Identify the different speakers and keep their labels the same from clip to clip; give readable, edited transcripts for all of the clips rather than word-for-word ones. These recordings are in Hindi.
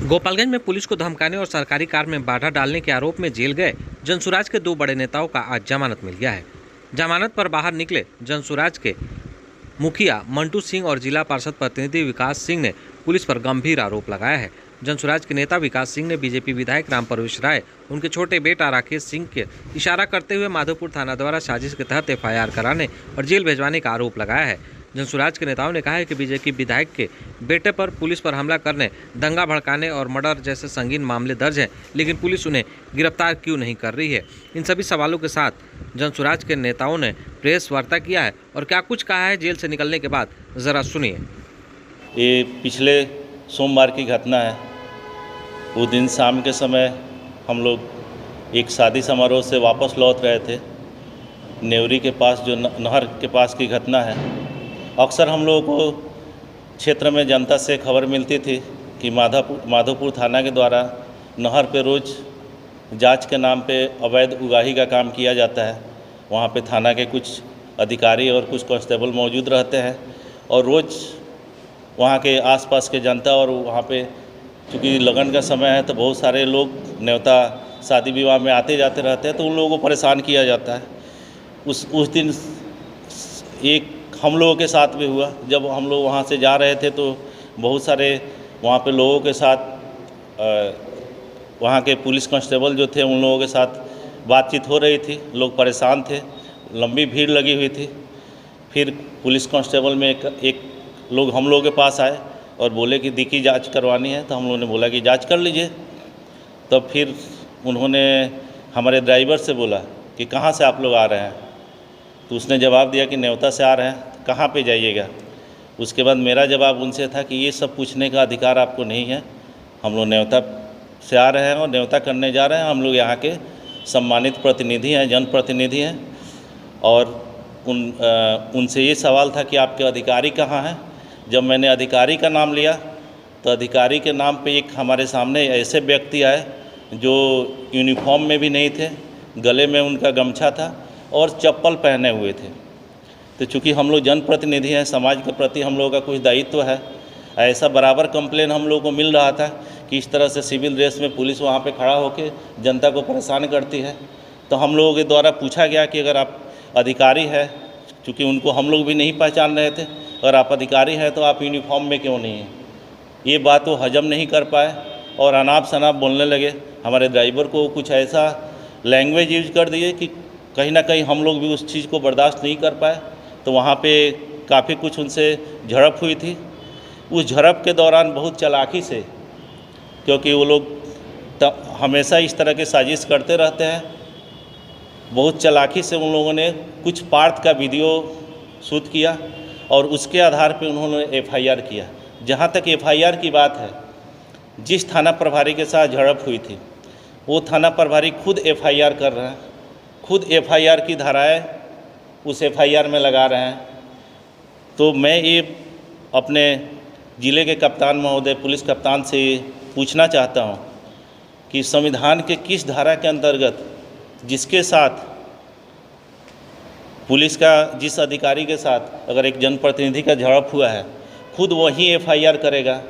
Speaker 1: गोपालगंज में पुलिस को धमकाने और सरकारी कार में बाधा डालने के आरोप में जेल गए जनसुराज के दो बड़े नेताओं का आज जमानत मिल गया है। जमानत पर बाहर निकले जनसुराज के मुखिया मंटू सिंह और जिला पार्षद प्रतिनिधि विकास सिंह ने पुलिस पर गंभीर आरोप लगाया है। जनसुराज के नेता विकास सिंह ने बीजेपी विधायक राम प्रवेश राय, उनके छोटे बेटा राकेश सिंह के इशारा करते हुए माधोपुर थाना द्वारा साजिश के तहत एफआईआर कराने और जेल भेजवाने का आरोप लगाया है। जनसुराज के नेताओं ने कहा है कि बीजेपी विधायक के बेटे पर पुलिस पर हमला करने, दंगा भड़काने और मर्डर जैसे संगीन मामले दर्ज हैं, लेकिन पुलिस उन्हें गिरफ्तार क्यों नहीं कर रही है। इन सभी सवालों के साथ जनसुराज के नेताओं ने प्रेस वार्ता किया है और क्या कुछ कहा है जेल से निकलने के बाद, जरा सुनिए।
Speaker 2: ये पिछले सोमवार की घटना है। वो दिन शाम के समय हम लोग एक शादी समारोह से वापस लौट रहे थे। नेवरी के पास जो नहर के पास की घटना है, अक्सर हम लोगों को क्षेत्र में जनता से खबर मिलती थी कि माधोपुर थाना के द्वारा नहर पे रोज़ जांच के नाम पे अवैध उगाही का काम किया जाता है। वहाँ पे थाना के कुछ अधिकारी और कुछ कांस्टेबल मौजूद रहते हैं और रोज़ वहाँ के आसपास के जनता और वहाँ पे चूँकि लगन का समय है तो बहुत सारे लोग न्योता शादी विवाह में आते जाते रहते हैं, तो उन लोगों को परेशान किया जाता है। उस दिन एक हम लोगों के साथ भी हुआ। जब हम लोग वहाँ से जा रहे थे तो बहुत सारे वहाँ पे लोगों के साथ वहाँ के पुलिस कांस्टेबल जो थे उन लोगों के साथ बातचीत हो रही थी। लोग परेशान थे, लंबी भीड़ लगी हुई थी। फिर पुलिस कांस्टेबल में एक लोग हम लोगों के पास आए और बोले कि दिखी जांच करवानी है, तो हम लोगों ने बोला कि जांच कर लीजिए। तब फिर उन्होंने हमारे ड्राइवर से बोला कि कहाँ से आप लोग आ रहे हैं, तो उसने जवाब दिया कि न्योता से आ रहे हैं, कहाँ पे जाइएगा। उसके बाद मेरा जवाब उनसे था कि ये सब पूछने का अधिकार आपको नहीं है। हम लोग न्योता से आ रहे हैं और न्योता करने जा रहे हैं। हम लोग यहाँ के सम्मानित प्रतिनिधि हैं, जनप्रतिनिधि हैं, और उनसे ये सवाल था कि आपके अधिकारी कहाँ हैं। जब मैंने अधिकारी का नाम लिया तो अधिकारी के नाम पे एक हमारे सामने ऐसे व्यक्ति आए जो यूनिफॉर्म में भी नहीं थे, गले में उनका गमछा था और चप्पल पहने हुए थे। तो चूँकि हम लोग जनप्रतिनिधि हैं, समाज के प्रति हम लोगों का कुछ दायित्व है। ऐसा बराबर कंप्लेन हम लोगों को मिल रहा था कि इस तरह से सिविल ड्रेस में पुलिस वहाँ पे खड़ा होकर जनता को परेशान करती है। तो हम लोगों के द्वारा पूछा गया कि अगर आप अधिकारी है, चूँकि उनको हम लोग भी नहीं पहचान रहे थे, अगर आप अधिकारी हैं तो आप यूनिफॉर्म में क्यों नहीं हैं। ये बात वो हजम नहीं कर पाए और अनाप शनाप बोलने लगे। हमारे ड्राइवर को कुछ ऐसा लैंग्वेज यूज कर दिए कि कहीं ना कहीं हम लोग भी उस चीज़ को बर्दाश्त नहीं कर पाए। तो वहाँ पे काफ़ी कुछ उनसे झड़प हुई थी। उस झड़प के दौरान बहुत चालाकी से, क्योंकि वो लोग हमेशा इस तरह के साजिश करते रहते हैं, बहुत चालाकी से उन लोगों ने कुछ पार्ट का वीडियो शूट किया और उसके आधार पे उन्होंने एफआईआर किया। जहाँ तक एफआईआर की बात है, जिस थाना प्रभारी के साथ झड़प हुई थी वो थाना प्रभारी खुद एफआईआर कर रहे हैं, खुद एफआईआर की धाराएं उस एफआईआर में लगा रहे हैं। तो मैं ये अपने ज़िले के कप्तान महोदय, पुलिस कप्तान से पूछना चाहता हूँ कि संविधान के किस धारा के अंतर्गत जिसके साथ पुलिस का जिस अधिकारी के साथ अगर एक जनप्रतिनिधि का झड़प हुआ है, खुद वही एफआईआर करेगा,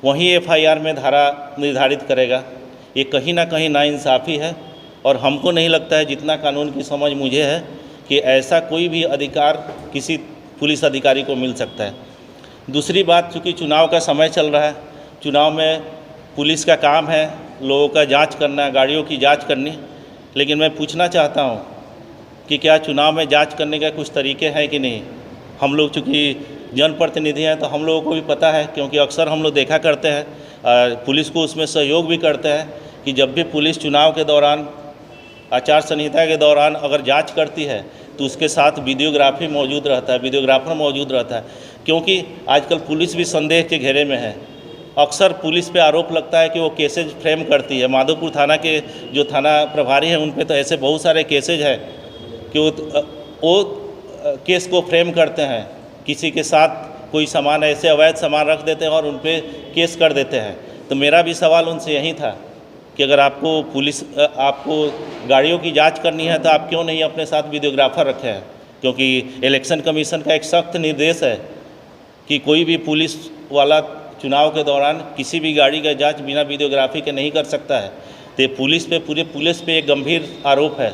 Speaker 2: वही एफआईआर में धारा निर्धारित करेगा। ये कहीं ना कहीं नाइंसाफ़ी है और हमको नहीं लगता है, जितना कानून की समझ मुझे है, कि ऐसा कोई भी अधिकार किसी पुलिस अधिकारी को मिल सकता है। दूसरी बात, चूँकि चुनाव का समय चल रहा है, चुनाव में पुलिस का काम है लोगों का जांच करना, गाड़ियों की जांच करनी, लेकिन मैं पूछना चाहता हूं कि क्या चुनाव में जांच करने का कुछ तरीके हैं कि नहीं। हम लोग चूँकि जनप्रतिनिधि हैं तो हम लोगों को भी पता है, क्योंकि अक्सर हम लोग देखा करते हैं, पुलिस को उसमें सहयोग भी करते हैं कि जब भी पुलिस चुनाव के दौरान, आचार संहिता के दौरान अगर जांच करती है तो उसके साथ वीडियोग्राफी मौजूद रहता है, वीडियोग्राफर मौजूद रहता है। क्योंकि आजकल पुलिस भी संदेह के घेरे में है। अक्सर पुलिस पे आरोप लगता है कि वो केसेज फ्रेम करती है। माधोपुर थाना के जो थाना प्रभारी हैं उन पे तो ऐसे बहुत सारे केसेज हैं कि वो केस को फ्रेम करते हैं, किसी के साथ कोई सामान ऐसे अवैध सामान रख देते हैं और उन पे केस कर देते हैं। तो मेरा भी सवाल उनसे यही था कि अगर आपको गाड़ियों की जांच करनी है तो आप क्यों नहीं अपने साथ वीडियोग्राफर रखे हैं। क्योंकि इलेक्शन कमीशन का एक सख्त निर्देश है कि कोई भी पुलिस वाला चुनाव के दौरान किसी भी गाड़ी का जांच बिना वीडियोग्राफी के नहीं कर सकता है। तो पुलिस पे एक गंभीर आरोप है,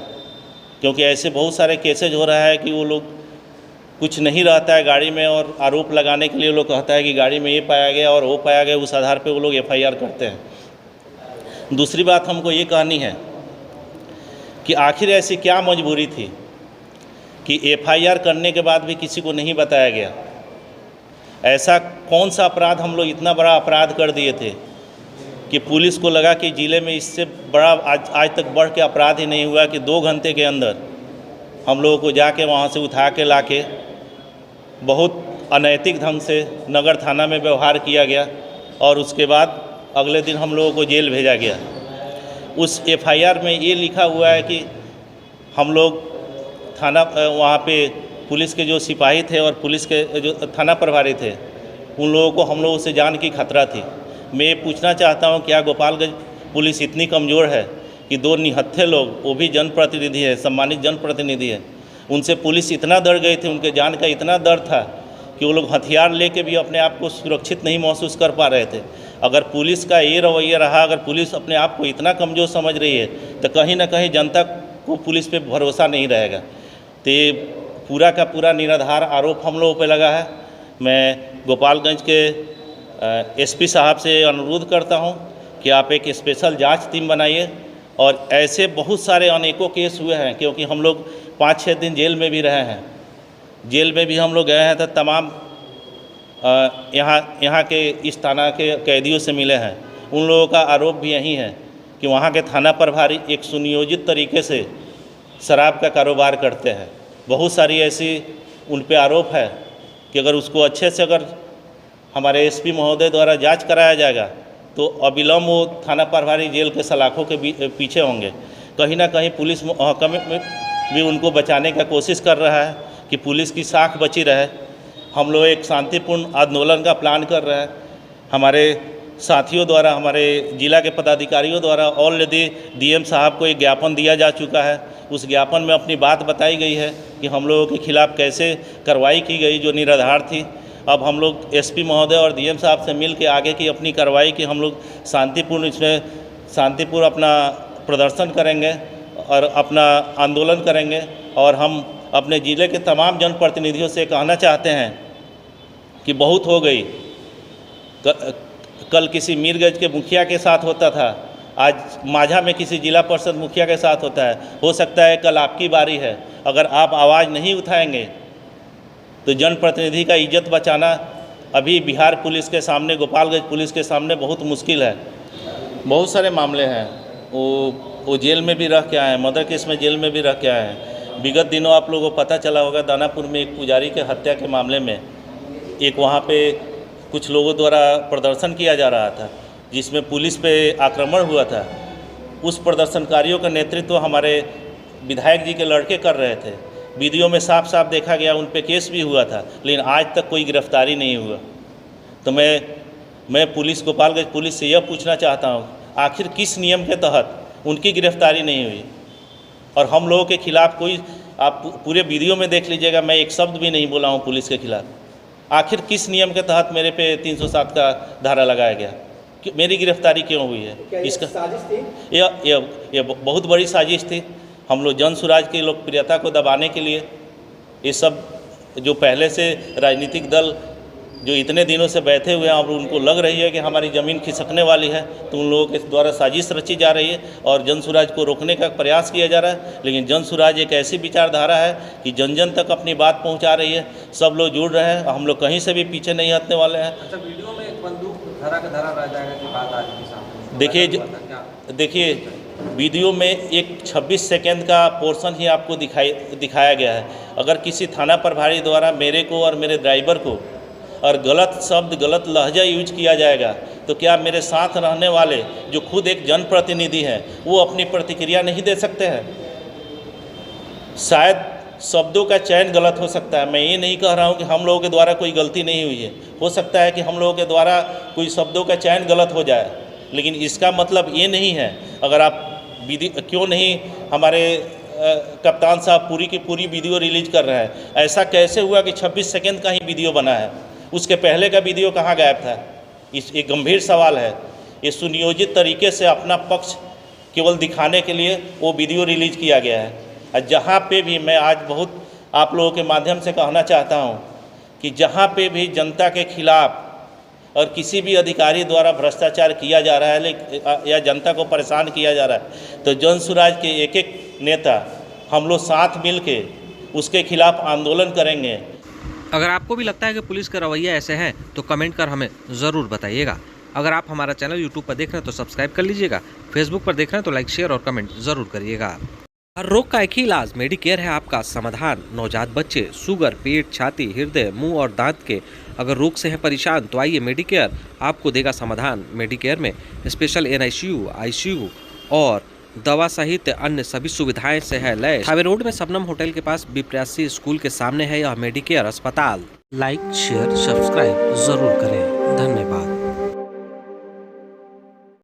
Speaker 2: क्योंकि ऐसे बहुत सारे केसेज हो रहा है कि वो लोग कुछ नहीं रहता है गाड़ी में और आरोप लगाने के लिए लोग कहता है कि गाड़ी में ये पाया गया और वो पाया गया, उस आधार पे वो लोग FIR करते हैं। दूसरी बात हमको ये कहनी है कि आखिर ऐसी क्या मजबूरी थी कि FIR करने के बाद भी किसी को नहीं बताया गया। ऐसा कौन सा अपराध हम लोग इतना बड़ा अपराध कर दिए थे कि पुलिस को लगा कि ज़िले में इससे बड़ा आज तक बढ़ के अपराध ही नहीं हुआ कि 2 घंटे के अंदर हम लोगों को जाके वहाँ से उठा के लाके बहुत अनैतिक ढंग से नगर थाना में व्यवहार किया गया और उसके बाद अगले दिन हम लोगों को जेल भेजा गया। उस FIR में ये लिखा हुआ है कि हम लोग थाना वहाँ पे पुलिस के जो सिपाही थे और पुलिस के जो थाना प्रभारी थे उन लोगों को हम लोगों से जान की खतरा थी। मैं ये पूछना चाहता हूँ, क्या गोपालगंज पुलिस इतनी कमज़ोर है कि 2 निहत्थे लोग, वो भी जनप्रतिनिधि है, सम्मानित जनप्रतिनिधि है, उनसे पुलिस इतना डर गई थी, उनके जान का इतना डर था कि वो लोग हथियार लेके भी अपने आप को सुरक्षित नहीं महसूस कर पा रहे थे। अगर पुलिस का ये रवैया रहा, अगर पुलिस अपने आप को इतना कमज़ोर समझ रही है तो कहीं ना कहीं जनता को पुलिस पे भरोसा नहीं रहेगा। तो पूरा का पूरा निराधार आरोप हम लोगों पे लगा है। मैं गोपालगंज के SP साहब से अनुरोध करता हूं कि आप एक स्पेशल जांच टीम बनाइए और ऐसे बहुत सारे अनेकों केस हुए हैं, क्योंकि हम लोग 5-6 दिन जेल में भी रहे हैं। जेल में भी हम लोग गए हैं तो तमाम यहाँ के इस थाना के कैदियों से मिले हैं। उन लोगों का आरोप भी यही है कि वहाँ के थाना प्रभारी एक सुनियोजित तरीके से शराब का कारोबार करते हैं। बहुत सारी ऐसी उन पे आरोप है कि अगर उसको अच्छे से अगर हमारे SP महोदय द्वारा जांच कराया जाएगा तो अविलंब वो थाना प्रभारी जेल के सलाखों के पीछे होंगे। कहीं ना कहीं पुलिस महकमे में भी उनको बचाने का कोशिश कर रहा है कि पुलिस की साख बची रहे। हम लोग एक शांतिपूर्ण आंदोलन का प्लान कर रहे हैं। हमारे साथियों द्वारा, हमारे जिला के पदाधिकारियों द्वारा ऑलरेडी DM साहब को एक ज्ञापन दिया जा चुका है। उस ज्ञापन में अपनी बात बताई गई है कि हम लोगों के खिलाफ़ कैसे कार्रवाई की गई जो निराधार थी। अब हम लोग SP महोदय और DM साहब से मिल के आगे की अपनी कार्रवाई की हम लोग शांतिपूर्ण अपना प्रदर्शन करेंगे और अपना आंदोलन करेंगे। और हम अपने ज़िले के तमाम जनप्रतिनिधियों से कहना चाहते हैं कि बहुत हो गई। कल किसी मीरगंज के मुखिया के साथ होता था, आज माझा में किसी जिला परिषद मुखिया के साथ होता है। हो सकता है कल आपकी बारी है। अगर आप आवाज़ नहीं उठाएंगे तो जनप्रतिनिधि का इज्जत बचाना अभी बिहार पुलिस के सामने, गोपालगंज पुलिस के सामने बहुत मुश्किल है। बहुत सारे मामले हैं, वो जेल में भी रह के आए हैं, मर्डर केस में जेल में भी रह के आए हैं। विगत दिनों आप लोगों को पता चला होगा, दानापुर में एक पुजारी के हत्या के मामले में एक वहाँ पे कुछ लोगों द्वारा प्रदर्शन किया जा रहा था जिसमें पुलिस पे आक्रमण हुआ था। उस प्रदर्शनकारियों का नेतृत्व हमारे विधायक जी के लड़के कर रहे थे। वीडियो में साफ साफ देखा गया, उन पे केस भी हुआ था, लेकिन आज तक कोई गिरफ्तारी नहीं हुआ। तो मैं पुलिस, गोपालगंज पुलिस से यह पूछना चाहता हूँ, आखिर किस नियम के तहत उनकी गिरफ्तारी नहीं हुई? और हम लोगों के खिलाफ़ कोई, आप पूरे वीडियो में देख लीजिएगा, मैं एक शब्द भी नहीं बोला हूँ पुलिस के खिलाफ़। आखिर किस नियम के तहत मेरे पे 307 का धारा लगाया गया? मेरी गिरफ्तारी क्यों हुई है? इसका
Speaker 3: साजिश थी?
Speaker 2: यह बहुत बड़ी साजिश थी। हम लोग जन सुराज की लोकप्रियता को दबाने के लिए ये सब जो पहले से राजनीतिक दल जो इतने दिनों से बैठे हुए हैं, और उनको लग रही है कि हमारी ज़मीन खिसकने वाली है, तो उन लोगों के द्वारा साजिश रची जा रही है और जन सुराज को रोकने का प्रयास किया जा रहा है। लेकिन जन सुराज एक ऐसी विचारधारा है कि जन जन तक अपनी बात पहुंचा रही है। सब लोग जुड़ रहे हैं, हम लोग कहीं से भी पीछे नहीं हटने वाले हैं।
Speaker 3: अच्छा, वीडियो में एक बंदूक धरा रह जाएगा कि बात आज के सामने
Speaker 2: देखिए वीडियो में एक 26 सेकेंड का पोर्शन ही आपको दिखाया गया है। अगर किसी थाना प्रभारी द्वारा मेरे को और मेरे ड्राइवर को और गलत शब्द, गलत लहजा यूज किया जाएगा तो क्या मेरे साथ रहने वाले जो खुद एक जनप्रतिनिधि हैं वो अपनी प्रतिक्रिया नहीं दे सकते हैं? शायद शब्दों का चयन गलत हो सकता है। मैं ये नहीं कह रहा हूँ कि हम लोगों के द्वारा कोई गलती नहीं हुई है। हो सकता है कि हम लोगों के द्वारा कोई शब्दों का चयन गलत हो जाए, लेकिन इसका मतलब ये नहीं है। अगर आप क्यों नहीं हमारे कप्तान साहब पूरी की पूरी वीडियो रिलीज कर रहे हैं? ऐसा कैसे हुआ कि 26 सेकंड का ही वीडियो बना है? उसके पहले का वीडियो कहाँ गायब था? इस एक गंभीर सवाल है। ये सुनियोजित तरीके से अपना पक्ष केवल दिखाने के लिए वो वीडियो रिलीज किया गया है। और जहाँ पे भी मैं आज बहुत आप लोगों के माध्यम से कहना चाहता हूँ कि जहाँ पे भी जनता के खिलाफ और किसी भी अधिकारी द्वारा भ्रष्टाचार किया जा रहा है या जनता को परेशान किया जा रहा है, तो जन सुराज के एक एक नेता हम लोग साथ मिल के उसके खिलाफ आंदोलन करेंगे।
Speaker 1: अगर आपको भी लगता है कि पुलिस का रवैया ऐसे है तो कमेंट कर हमें ज़रूर बताइएगा। अगर आप हमारा चैनल यूट्यूब पर देख रहे हैं तो सब्सक्राइब कर लीजिएगा, फेसबुक पर देख रहे हैं तो लाइक शेयर और कमेंट ज़रूर करिएगा। हर रोग का एक ही इलाज मेडिकेयर है आपका समाधान। नवजात बच्चे, शुगर, पेट, छाती, हृदय, मुंह और दांत के अगर रोग से है परेशान तो आइए मेडिकेयर आपको देगा समाधान। मेडिकेयर में स्पेशल NICU, ICU और दवा सहित अन्य सभी सुविधाएं से है लैस। हाईवे रोड में शबनम होटल के पास B83 स्कूल के सामने है यह मेडिकेयर अस्पताल। लाइक शेयर सब्सक्राइब जरूर करें। धन्यवाद।